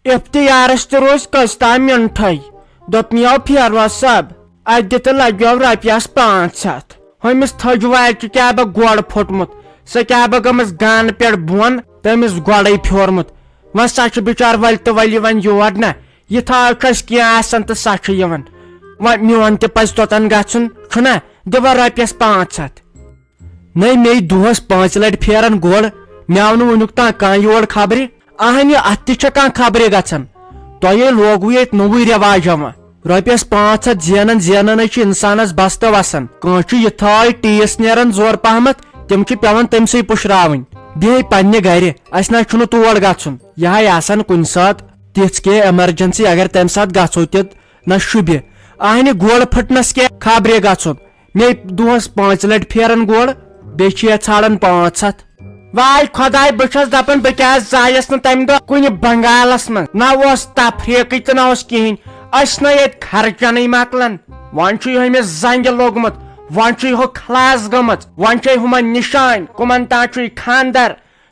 افتیارس تہ روز کٔژتام مِنٹھے دوٚپ مےٚ پھیروا صٲب اتہِ دِ تہٕ لگیو رۄپیس 500 ہُمِس تھٔج والہِ کیٛاہ گۄڈ پھُٹمُت سۄ کیٛاہ گٔمٕژ گانہٕ پٮ۪ٹھ بۄن تٔمِس گۄڈے پھیورمُت وۄنۍ سۄ چھِ بِچار ولہِ تہٕ ولہِ وۄنۍ یور نہ یہِ تھاو چھس کینٛہہ آسان تہٕ سۄ چھِ یِوان وۄنۍ میون تہِ پزِ توٚتن گژھُن چھُنہ دِوا رۄپیس 500 نٔے مے دۄہس 5 لٹہِ پھیران گۄڈ مےٚ آو نہٕ وُنیُک تام کانٛہہ یور خبرِ اہنہِ اتھ تہِ چھےٚ کانٛہہ خبرِ گژھان تۄہے لوگوٕ ییٚتہِ نوٚوُے رٮ۪واج یِوان رۄپیس 500 زیننے چھِ انسانس بستہٕ وسان کٲنٛسہِ چھُ یِتھٲے ٹیٖس نیران زور پہمتھ تِم چھِ پیوان تٔمسٕے پُشراوٕنۍ بیٚیہِ پننہِ گرِ اسہِ نہ چھُنہٕ تور گژھُن یِہے آسان کُنہِ ساتہٕ تِژھ کینٛہہ ایمرجنسی اگر تمہِ ساتہٕ گژھو تہِ نہ شوٗبہِ اہنہِ گۄڈ پھٕٹنس کیٛاہ خبرے گژھُن مے دۄہس 5 لٹہِ پھیران گۄڈ بیٚیہِ چھِ یتھ ژھانڈان 500 واے خۄداے بہٕ چھس دپان بہٕ کیٛازِ زایس نہٕ تمہِ دۄہ کُنہِ بنگالس منٛز نہ اوس تفریٖقٕے تہٕ نہ اوس کہیٖنۍ أسۍ نہ ییٚتہِ خرچنٕے مکلان وۄنۍ چھُ ہُمِس زنگہِ لوگمُت وۄنۍ چھُ ہُہ خلاس گٔمٕژ وۄنۍ چھے ہُمن نِشٲنۍ کٕمن تام چھُے خاندر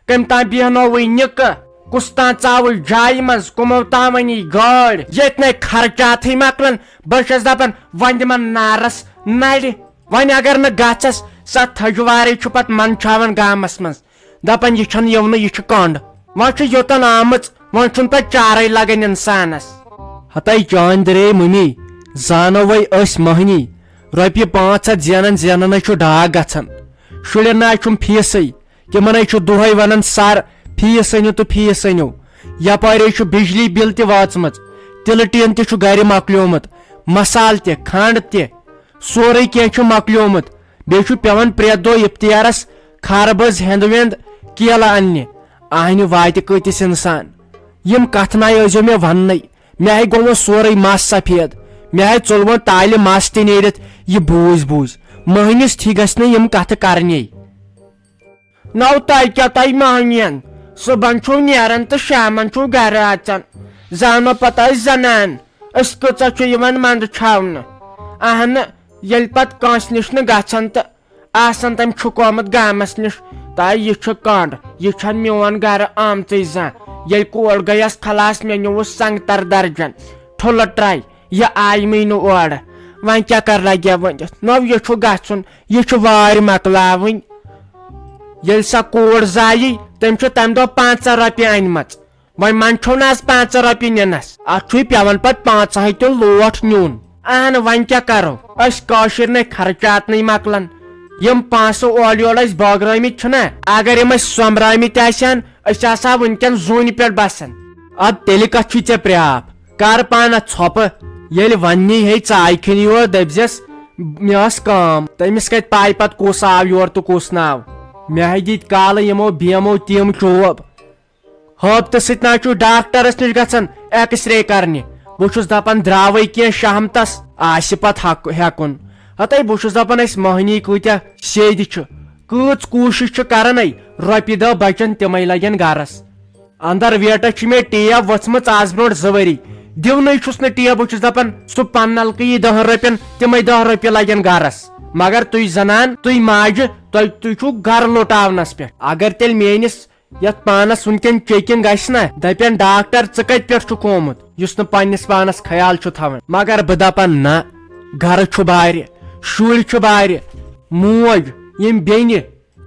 کٔمۍ تام بیہنووٕے نِکہٕ کُس تام ژاوٕے جایہِ منٛز کٕمو تام ؤنی گٲڑۍ ییٚتہِ نَے خرچاتھٕے مکلان بہٕ چھس دپان وۄنۍ دِمن نارس نرِ وۄنۍ اگر نہٕ گژھس سۄ تھجوارے چھُ پتہٕ منٛدچھاوان گامس منٛز دپان یہِ چھنہٕ یِونہٕ یہِ چھِ کنڈ وۄنۍ چھُ یوٚتن آمٕژ وۄنۍ چھُنہٕ پتہٕ چارے لگان انسانس ہتاے چٲنۍ درے مٔمی زانو وے أسۍ مٔہنی رۄپیہِ 500 زینان چھُ ڈاک گژھان شُرٮ۪ن نہ چھُم فیٖسٕے تِمن چھُ دۄہے ونان سر فیٖس أنِو تہٕ فیٖس أنِو یپٲرے چھُ بجلی بِل تہِ واژمٕژ تِلہٕ ٹیٖن تہِ چھُ گرِ مۄکلیومُت مسالہٕ تہِ کھنڈ تہِ سورُے کینٛہہ چھُ مۄکلیومُت بیٚیہِ چھُ پیوان پرٛٮ۪تھ دۄہ افتیارس خربٕز ہٮ۪نٛد وٮ۪نٛد کیلہٕ اننہِ اہنہِ واتہِ کۭتِس انسان یِم کتھٕ ناے ٲسۍزیو مےٚ وننٕے مےٚ ہے گوٚو سورُے مس سفید مےٚ ہے ژوٚل وۄنۍ تالہِ مس تہِ نیٖرِتھ یہِ بوٗزۍ مٔہنِس تھی گژھِ نہٕ یِم کتھٕ کرنی نو تۄہہِ کیٛاہ تۄہہِ مٔہنِین صُبحن چھُو نیران تہٕ شامن چھُو گرٕ اژان زانو پتہٕ أسۍ زنان أسۍ کۭژاہ چھُ یِوان منٛدچھاونہٕ اہنہٕ ییٚلہِ پتہٕ کٲنٛسہِ نِش نہٕ گژھان تہٕ آسان تٔمۍ چھُکومُت گامس نِش تہ یہِ چھُ کنڈ یہِ چھنہٕ میون گرٕ آمژٕے زانٛہہ ییٚلہِ کول گٔیس خلاس مےٚ نیوٗوُس سنگتر درجن ٹھُلہٕ ٹرے یہِ آیمٕے نہٕ اورٕ وۄنۍ کیٛاہ کر لگہِ ؤنِتھ نو یہِ چھُ گژھُن یہِ چھُ وارِ مۄکلاوٕنۍ ییٚلہِ سۄ کوٗر زایہِ تٔمۍ چھُ تمہِ دۄہ 500 رۄپیہِ أنمٕژ وۄنۍ منٛدچھو نہ آز 500 رۄپیہِ نِنس اتھ چھُے پیوان پتہٕ 500 تہِ لوٹھ نیُن اہن وۄنۍ کیٛاہ کرو أسۍ کٲشِر نٕے خرچاتنٕے مکلان یِم پونٛسہٕ اورٕ یورٕ أسۍ بٲگرٲمٕتۍ چھِنہ اگر یِم أسۍ سوٚمبرٲمٕتۍ آسہن أسۍ آسہٕ ہا وُنکیٚن زوٗنہِ پٮ۪ٹھ بسان اد تیٚلہِ کتھ چھُے ژےٚ پرٛاپھ کر پانہٕ ژھۄپہٕ ییٚلہِ وننی ہے ژاے کھٮ۪نہِ یور دٔپزٮ۪س مےٚ ٲس کٲم تٔمِس کتہِ پاے پتہٕ کُس آو یور تہٕ کُس نہٕ آو مےٚ ہے دِتۍ کالہٕ یِمو بیمو تِم چوب ہٲپتہٕ سۭتۍ نہ چھُ ڈاکٹرس نِش گژھان ایکٕس رے کرنہِ بہٕ چھُس دپان درٛاوے کینٛہہ شہمتس آسہِ پتہٕ ہٮ۪کُن ہتاے بہٕ چھُس دپان أسۍ مٔہنی کۭتیاہ سیٚدۍ چھِ کۭژ کوٗشش چھِ کران رۄپیہِ دہ بچن تِمے لگن گرس اندر ویٹس چھِ مےٚ ٹیب ؤژھمٕژ آز برونٛٹھ 2 ؤری دِونٕے چھُس نہٕ ٹیب بہٕ چھُس دپان سُہ پننلکہٕ یی 10 رۄپین تِمے 10 رۄپیہِ لگن گرس مگر تُہۍ زنان تُہۍ ماجہِ تُہۍ چھُو گرٕ لُٹاونس پٮ۪ٹھ اگر تیٚلہِ میٲنِس یتھ پانس وُنکیٚن چیکنگ گژھِ نا دپن ڈاکٹر ژٕ کتہِ پٮ۪ٹھ چھُکھ آمُت یُس نہٕ پننس پانس خیال چھُ تھاوان مگر بہٕ دپان نہ گرٕ چھُ بارِ شُرۍ چھُ بارِ موج یِم بیٚنہِ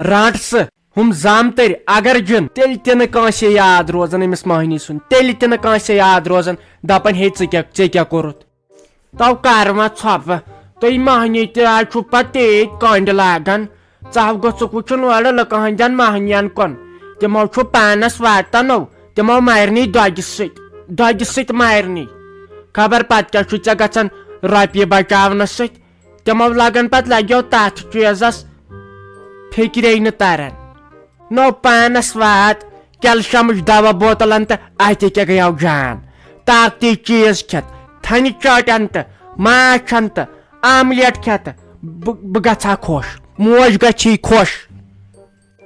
رانٹسہٕ ہُم زامتٕرۍ اگر جِن تیٚلہِ تہِ نہٕ کٲنٛسے یاد روزان أمِس مٔہنی سُنٛد تیٚلہِ تہِ نہٕ کٲنٛسے یاد روزان دپان ہے ژےٚ کیٛاہ کوٚرُتھ تو کر وۄنۍ ژھۄپہٕ تُہۍ مٔہنی تہِ آز چھُ پتہٕ تیٖتۍ کٔنٛڈۍ لاگان ژٕ گوٚژھُکھ وٕچھُن اورٕ لُکہٕ ہٕنٛدٮ۪ن مٔہنین کُن تِمو چھُ پانس واتنو تِمو مارنٕے دۄگہِ سۭتۍ مارنٕے خبر پتہٕ کیٛاہ چھُ ژےٚ گژھان رۄپیہِ بچاونس سۭتۍ تِمو لگان پتہٕ لگیو تتھ چیٖزس فِکرے نہٕ تران نو پانس وات کیلشمٕچ دوا بوتل ان تہٕ اتہِ کیٛاہ گٔیو جان طاقتی چیٖز کھٮ۪تھ تھنہِ چاٹن تہٕ ماچھ ان تہٕ آملیٹ کھٮ۪تھ بہٕ گژھٕ ہا خۄش موج گژھی خۄش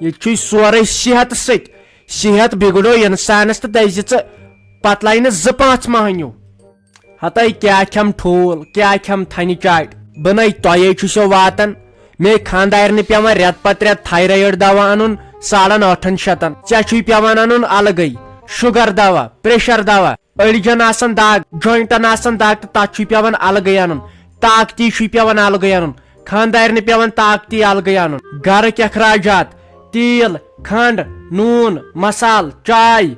ییٚتہِ چھُے سورُے صحت سۭتۍ صحت بِگڑو انسانس تہٕ دزِ ژٕ پتہٕ لگہِ نہٕ 2-5 مٔہنیوٗ ہتاے کیٛاہ کھٮ۪م ٹھوٗل کیٛاہ کھٮ۪م تھنہِ چاٹہِ بہٕ نَے تۄہے چھُسو واتان مے خاندارنہِ پیوان رٮ۪تہٕ پتہٕ رٮ۪تہٕ تھایرایڈ دوا انُن 850 ژےٚ چھُے پیوان انُن الگٕے شُگر دوا پریشر دوا أڑجن آسان داغ جوینٹن آسان داغ تو تک پیوان الگے ان طاقتی پیوان الگے ان خاندارنہ پیوان طاقتی الگے ان گرک اخراجات تیل کھنڈ نون مسال چائے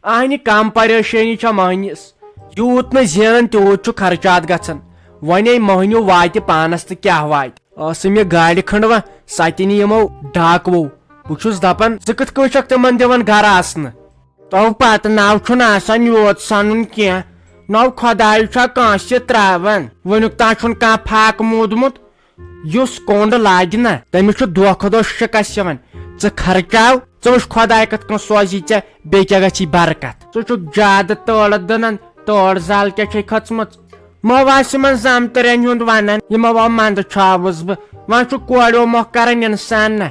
اہنہ کم پریشانی چھ مہنس یوت ن زینان تیوت چھ خرچات گژھان ونے مہنیو وات پانس تو کیا وات یہ گاڑی کھنڈ و ستن یمو ڈاکوو بہس دپان ژٕ کتھ کٔنۍ چھکھ تمن دِوان گرٕ آسنہٕ تو پتہٕ نو چھُنہٕ آسان یوت سنُن کینٛہہ نو خۄداے چھا کٲنٛسہِ تراوان وُنیُک تام چھُنہٕ کانٛہہ پھاکہٕ موٗدمُت یُس کوٚنڈ لاگہِ نا تٔمِس چھُ دۄہ کھۄتہٕ دۄہ شِکست یِوان ژٕ خرچاو ژٕ وٕچھ خۄداے کِتھ کٔنۍ سوزی ژےٚ بیٚیہِ کیٛاہ گژھی برکت ژٕ چھُکھ زیادٕ تٲڑٕ دٕنان تٲڑ زال کیٛاہ چھے کھٔژمٕژ مو آسہِ یِمن زامتٕرین ہُنٛد ونان یِمو منٛدٕ چھاوُس بہٕ وۄنۍ چھُ کوریو مۄکھ کران انسان نہ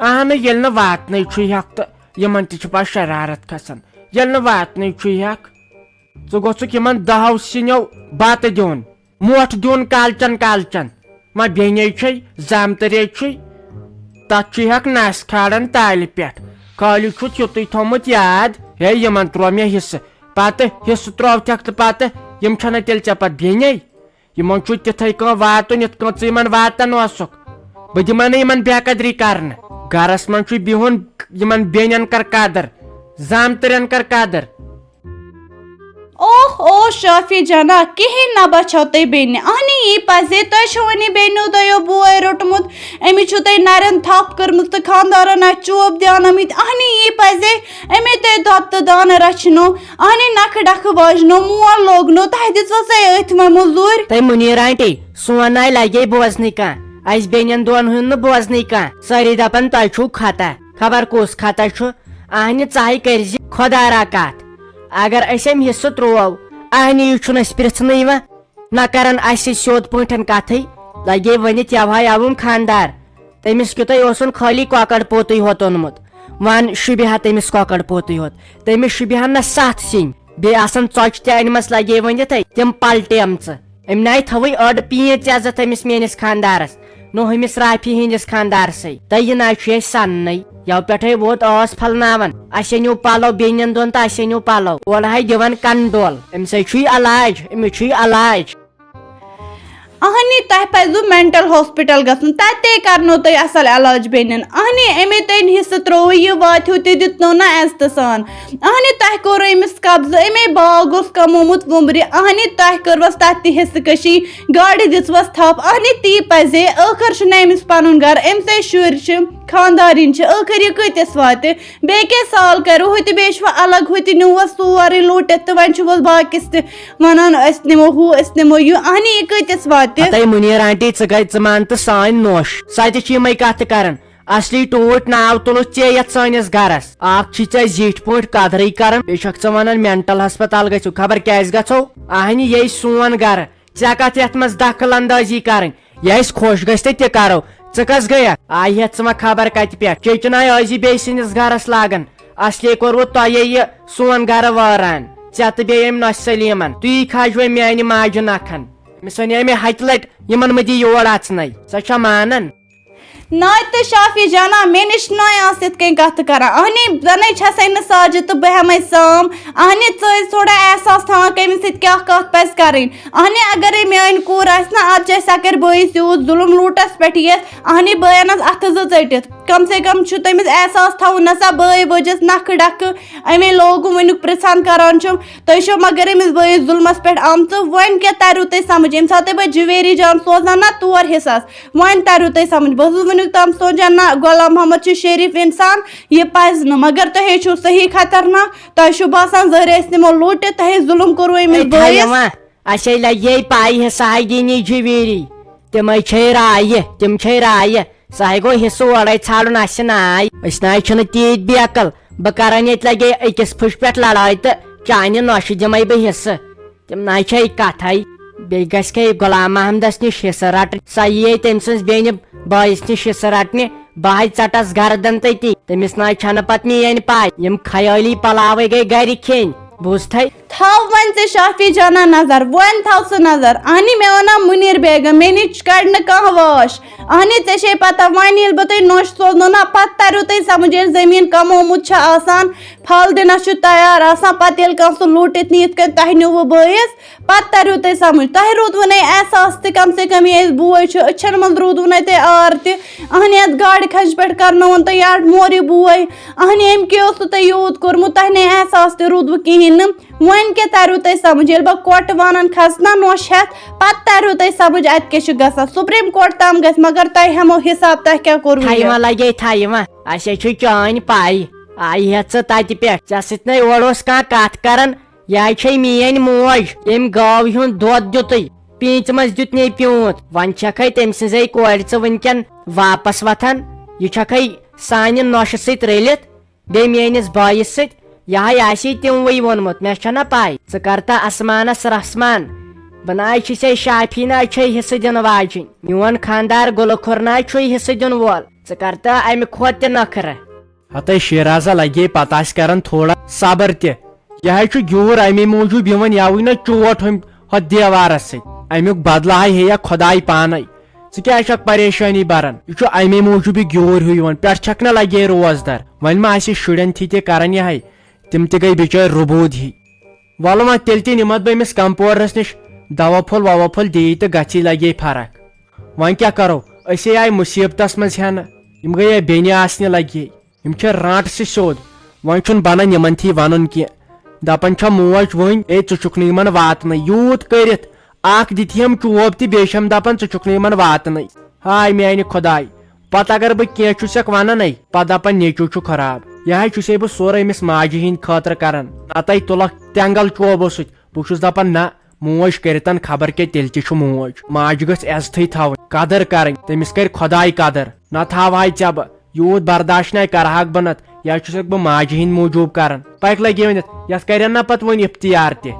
اہنہٕ ییٚلہِ نہٕ واتنٕے چھُ ہٮ۪کھ تہٕ یِمن تہِ چھِ پتہٕ شرارت کھسان ییٚلہِ نہٕ واتنٕے چھُ ہٮ۪کھ ژٕ گوژھُکھ یِمن دہو سِنیو بتہٕ دیُن موٹھ دیُن کالچن کالچن ما بیٚنے چھے زامتٕرے چھُے تتھ چھُ ہٮ۪کھ نس کھالان تالہِ پٮ۪ٹھ خٲلی چھُتھ یُتُے تھوٚمُت یاد ہے یِمن تروو مےٚ حصہٕ پتہٕ حصہٕ ترووتھکھ تہٕ پتہٕ یِم چھنہ تیٚلہِ ژےٚ پتہٕ بیٚنے یِمن چھُ تِتھٕے کٔنۍ واتُن یِتھ کٔنۍ ژٕ یِمن واتان اوسُکھ بہٕ دِمے نہٕ یِمن بے قدری کرنہٕ گرس منٛز چھُ بِہُن یِمن بیٚنٮ۪ن کر قدر زامتٕرین کر قدر او شافی جانا کہین نہ بچو تھی بین اہنی یہ پزے تہ ونی بینو دو بوے روٹمت امی تھی نرین تھپ کرم تو خاندارن چوب دان آمت اہنی یہ پزے امی تھی دب تو دان رچنو اہنی نکھ ڈکھ واجنو مول لوگنو تہ دس ات مزور تھی منیر آنٹی سون آئی لگے بوزن کان اس بین دون ہند بوزن کان ساری دپان تہ چھو خطا خبر کس خطا اہنی ژاہے کرز خدا را کت اگر ام حصہ ترو اہنی یہ پرژھنے نہ کران اس سیود پٲٹھۍ کتھے لگے ونت یوہے اوُن خاندار تمس کیُتھے خالی کۄکر پوتٕے ہوت اوٚنمُت ون شوٗبہِ ہا تمس کۄکر پوتٕے ہوت تمس شوٗبہِ ہا نہ 7 سِنۍ بیٚیہِ آسان ژۄچہِ تہِ أنمٕژ لگے ؤنِتھ تِم پلٹیمژٕ أمۍ ناے تھوٕے أڑ پیٖنٛژ عزت أمِس میٲنِس خاندارس نو ہمس رافی ہندس خاندارسے تہٕ یہِ ناے چھُ اَسہِ سننٕے یو پٮ۪ٹھے ووت ٲس پھلناوان اَسہِ أنِو پلو بیٚنٮ۪ن دۄن تہٕ اَسہِ أنِو پلو اورٕ ہاے دِوان کنڈول أمِس ہے چھُے علاج أمِس چھُے علاج اہنی تہ پزو مینٹل ہاسپٹل گھن تتے کرنو تھی اصل علاج بین اہنی امی تین حصہ ترو یہ واتو تہ دتنو نا عزت سان اہنی تہ کور امس قبضہ امی باغ اس کمومت ومبر اہنی تہ کروس تت تہ حصہ کشی گاڑی دژوس تھپ اہنی تی پزے ٲخر چھ امس پنن گھر ام سے شر خاندارین ٲخر یہ کتس وات بے کیا سال کرو ہوت بیش الگ ہوت نوس سورے لوٹت تو ون چھوس باقیس تہ ونان اس نمو ہو اس نمو یہ اہنی یہ کتس وات تے منیر آنٹی ژٕ مان تہٕ سٲنۍ نوش سۄ تہِ چھِ یِمے کتھٕ کران اصلی ٹوٗٹھ ناو تُلُتھ ژےٚ یتھ سٲنِس گرس اکھ چھِ ژےٚ زِٹھۍ پٲٹھۍ قدرٕے کران بیٚیہِ چھکھ ژٕ ونان مینٹل ہسپتال گژھِو خبر کیازِ گژھو اہنہِ یہِ سون گرٕ ژےٚ کتھ یتھ منٛز دخل اندٲزی کرٕنۍ یہِ اسہِ خۄش گژھِ تہٕ تہِ کرو ژٕ کس گٔیکھ آیہِ ہٮ۪تھ ژٕ ما خبر کتہِ پٮ۪ٹھ چیچناے ٲسی بیٚیہِ سٕنٛدِس گرس لاگان اصلی کوٚروٕ تۄہے یہِ سون گرٕ وٲران ژےٚ تہٕ بیٚیہِ أمۍ نۄشہِ سلیٖمن تُہی کھاجوے میانہِ ماجہِ نکھن أمِس ونے مےٚ ہتہِ لٹہِ یِمن مہ دِ یور اژنٕے سۄ چھا مانان ناے تو شافی جانا مے نش ناے آس یت کن کت کران اہنی زنے چھسے نا ساجد تو بہ ہمے سام اہنی ژٕ تھوڑا احساس تھاوان کٔمِس سۭتۍ کیٛاہ کتھ پزِ کرٕنۍ اہنی اگرے میٲنۍ کوٗر آسہِ نا اتھ جایہِ سۄ کرِ بٲیِس یوٗت ظُلم لوٗٹس پٮ۪ٹھ یِتھ اہنی بٲیَنس اتھٕ زٕ ژٔٹِتھ کم سے کم چھُ تٔمِس احساس تھاوُن نہ سا بٲے ؤجِس نکھٕ ڈکھٕ امی لوگُن وٕنیُک پرژھان کران چھُم تُہۍ چھِو مگر أمِس بٲیِس ظُلمس پٮ۪ٹھ آمژٕ وۄنۍ کیٛاہ تریو تۄہہِ سمجھ ییٚمہِ ساتہٕ بہٕ جویری جان سوزان نا تور حصس وۄنۍ تریو تۄہہِ سمجھ بہٕ ٲسٕس وٕنیُک تام سونچان نہ غلام محمد چھُ شریف انسان یہ پزِ نہٕ مگر تۄہے چھُو صحیح خطرناک تۄہہِ چھُو باسان ظٲہر أسۍ نِمو لوٗٹِتھ تۄہے ظُلم کوٚروٕ أمِس بٲیِس اسے لگے پاے حصہ دینی جویری تمے چھے رایہِ تِم چھے رایہِ سہ گو حصہ اورے ژھانڈُن اسہِ ناے أسۍ ناے چھِنہٕ تیٖتۍ بے عقل بہٕ کران ییٚتہِ لگے أکِس پھٕش پٮ۪ٹھ لڑٲے تہٕ چانہِ نۄشہِ دِمے بہٕ حصہٕ تِم ناے چھے کتھے بیٚیہِ گژھِ ہے غلام محمدس نِش حصہٕ رٹٕنۍ سۄ یی تٔمۍ سٕنٛز بیٚنہِ بٲیِس نِش حصہٕ رٹنہِ بہٕ ژٹس گردن تٔتی تٔمِس ناے چھنہٕ پتہٕ میٲنۍ پاے یِم خیٲلی پلاوے گٔے گرِ کھیٚنۍ بوٗزتھے تھاو ون ژے شافی جانا نظر ون تھاو سُہ نظر اہنی مےٚ وَنان مُنیٖر بیگم مےٚ نِش کڑِ نہٕ کانٛہہ واش اہنی ژےٚ چھے پتہ وۄنۍ ییٚلہِ بہٕ تۄہہِ نوٚش سوزنو نا پتہٕ تریو تۄہہِ سمجھ ییٚلہِ زٔمیٖن کمومُت چھُ آسان پھل دِنس چھُ تیار آسان پتہٕ ییٚلہِ کانٛہہ سُہ لوٗٹِتھ نی یِتھ کٔنۍ تۄہہِ نیوٗوٕ بٲیِس پتہٕ تریو تۄہہِ سمجھ تۄہہِ روٗدوٕ نَے احساس تہِ کم سے کم یہِ اَسہِ بوے چھُ أچھن منٛز روٗدوٕ نَے تۄہہِ آر تہِ اہنی یتھ گاڑِ کھجہِ پٮ۪ٹھ کرنووُن تۄہہِ یارٕ مورِ بوے اہنی أمۍ کیٛاہ اوسوٕ تۄہہِ یوٗت کوٚرمُت تۄہہِ نَے احساس تہِ روٗدوٕ کِہیٖنۍ نہٕ وۄنۍ کیٛاہ تریو تۄہہِ سمجھ ییٚلہِ بہٕ کوٹہٕ وانن کھسہٕ نا نوٚش ہٮ۪تھ پتہٕ تریو تۄہہِ سمجھ اتہِ کیٛاہ چھُ گژھان سُپریٖم کورٹ تام گژھِ مگر تۄہہِ ہٮ۪مو حساب تۄہہِ کیٛاہ کوٚروٕ تھایوان لگے تھایوان اسے چھُ چٲنۍ پاے آیہِ ہٮ۪تھ ژٕ تتہِ پٮ۪ٹھ ژےٚ سۭتۍ نَے اورٕ اوس کانٛہہ کتھ کران یہِ چھے میٲنۍ موج أمۍ گٲو ہُنٛد دۄد دِتُے پیٖنٛژِ دیُت پیوٗنٛت وۄنۍ چھکھے تٔمۍ سٕنٛزے کورِ ژٕ وٕنکٮ۪ن واپس وتھان یہِ چھکھے سانہِ نۄشہِ سۭتۍ رٔلِتھ بیٚیہِ میٲنِس بٲیِس سۭتۍ یہے آسی تِموٕے ووٚنمُت مےٚ چھنا پاے ژٕ کر تا اسمانس رسمان بہٕ ناے چھُسے شافی ناے چھے حصہٕ دِنہٕ واجِنۍ میون خاندار گُلہٕ کھُر ناے چھُے حصہٕ دِنہٕ وول ژٕ کر تا امہِ کھۄتہٕ تہِ نخرٕ ہتے شیرازا لگے پتہ آسہِ کران تھوڑا صبر تہِ یہِ چھُ گیوٗر امی موٗجوٗب یِوان یاوٕے نہ چوٹ ہُم ہۄتھ دیوارس سۭتۍ امیُک بدلہٕ ہیٚیا خۄداے پانے ژٕ کیٛازِ چھکھ پریشٲنی بران یہِ چھُ امی موٗجوٗب یہِ گیوٗر ہیوٗ یِوان پٮ۪ٹھ چھکھ نہ لگے روزدار وۄنۍ ما آسہِ شُرٮ۪ن تہِ کران یہے تِم تہِ گٔے بِچٲرۍ رُبوٗد ہی وَلہٕ وۄنۍ تیٚلہِ تہِ نِمتھ بہٕ أمِس کمپوڈرس نِش دوا پھوٚل ووا پھوٚل دِیہِ تہٕ گژھی لگے فرق وۄنۍ کیٛاہ کرو أسے آیہِ مُصیبتس منٛز ہٮ۪نہٕ یِم گٔیے بیٚنہِ آسنہِ لگے یِم چھِ رانٛٹہٕ سۭتۍ سیوٚد وۄنۍ چھُنہٕ بنان یِمن تھی ونُن کینٛہہ دپان چھےٚ موج وٕنۍ اے ژٕ چھُکھ نہٕ یِمن واتنٕے یوٗت کٔرِتھ اکھ دِتہم چوب تہِ بیٚیہِ چھم دپان ژٕ چھُکھ نہٕ یِمن واتنٕے ہاے میانہِ خۄداے پتہٕ اگر بہٕ کینٛہہ چھُسکھ ونانے پتہٕ دپان نیٚچوٗ چھُ خراب یہے چھُسے بہٕ سورُے أمِس ماجہِ ہِنٛدِ خٲطرٕ کران نتہٕ تُلکھ تینٛگل چوبو سۭتۍ بہٕ چھُس دپان نہ موج کٔرتن خبر کیٛاہ تیٚلہِ تہِ چھُ موج ماجہِ گژھِ عزتھٕے تھاوٕنۍ قدر کرٕنۍ تٔمِس کرِ خۄداے قدر نتہٕ ہاوہاے ژےٚ بہٕ یوٗت برداش نَے کرہاکھ بہٕ نتہٕ یا چھُسکھ بہٕ ماجہِ ہِنٛدۍ موٗجوٗب کران پکہِ لگے ؤنِتھ یتھ کرن نا پتہٕ وۄنۍ افتیار تہِ